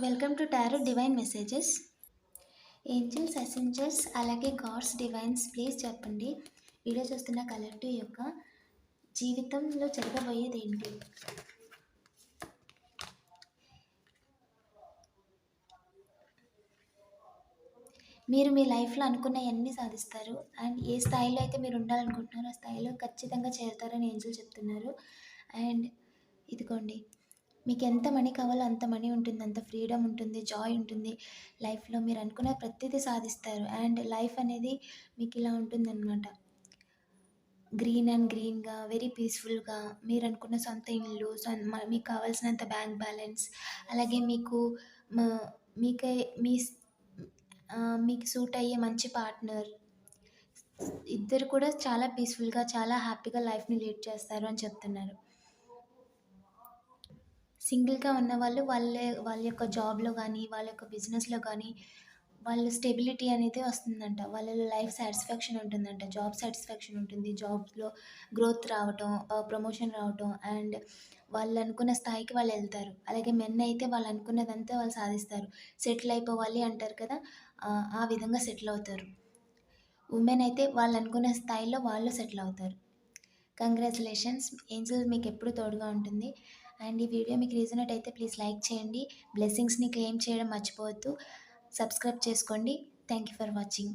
Welcome to tarot divine messages. Angels, ascenders, అలాగే gods, divines please చెప్పండి. Video చూస్తున్న collective యొక్క జీవితంలో జరగబోయేది ఏంటి? మీరు మీ లైఫ్లో అనుకున్నవన్నీ సాధిస్తారు. అండ్ ఏ స్థాయిలో అయితే మీరు ఉండాలనుకుంటున్నారో ఆ స్థాయిలో ఖచ్చితంగా చేరుతారని ఏంజల్ చెప్తున్నారు. అండ్ ఇదిగోండి, మీకు ఎంత మనీ కావాలో అంత మనీ ఉంటుంది, అంత ఫ్రీడమ్ ఉంటుంది, జాయ్ ఉంటుంది. లైఫ్లో మీరు అనుకున్న ప్రతిదీ సాధిస్తారు. అండ్ లైఫ్ అనేది మీకు ఇలా ఉంటుందన్నమాట. గ్రీన్ అండ్ గ్రీన్గా, వెరీ పీస్ఫుల్గా, మీరు అనుకున్న సొంత ఇల్లు, మీకు కావాల్సినంత బ్యాంక్ బ్యాలెన్స్, అలాగే మీకు మ- మీకే మీ స్- మీకు సూట్ అయ్యే మంచి పార్ట్నర్, ఇద్దరు కూడా చాలా పీస్ఫుల్గా, చాలా హ్యాపీగా లైఫ్ని లీడ్ చేస్తారు అని చెప్తున్నారు. సింగిల్గా ఉన్నవాళ్ళు వాళ్ళ యొక్క జాబ్లో కానీ, వాళ్ళ యొక్క బిజినెస్లో కానీ వాళ్ళ స్టెబిలిటీ అనేది వస్తుందంట. వాళ్ళ లైఫ్ సాటిస్ఫాక్షన్ ఉంటుందంట. జాబ్ సాటిస్ఫాక్షన్ ఉంటుంది. జాబ్లో గ్రోత్ రావటం, ప్రమోషన్ రావటం, అండ్ వాళ్ళు అనుకున్న స్థాయికి వాళ్ళు వెళ్తారు. అలాగే మెన్ అయితే వాళ్ళు అనుకున్నదంతా వాళ్ళు సాధిస్తారు. సెటిల్ అయిపోవాలి అంటారు కదా, ఆ విధంగా సెటిల్ అవుతారు. ఉమెన్ అయితే వాళ్ళు అనుకున్న స్థాయిలో వాళ్ళు సెటిల్ అవుతారు. కంగ్రాచులేషన్స్, ఏంజల్ మీకు ఎప్పుడు తోడుగా ఉంటుంది. అండ్ ఈ వీడియో మీకు రీజనేట్ అయితే ప్లీజ్ లైక్ చేయండి. బ్లెస్సింగ్స్ని క్లెయిమ్ చేయడం మర్చిపోవద్దు. సబ్స్క్రైబ్ చేసుకోండి. Thank you for watching.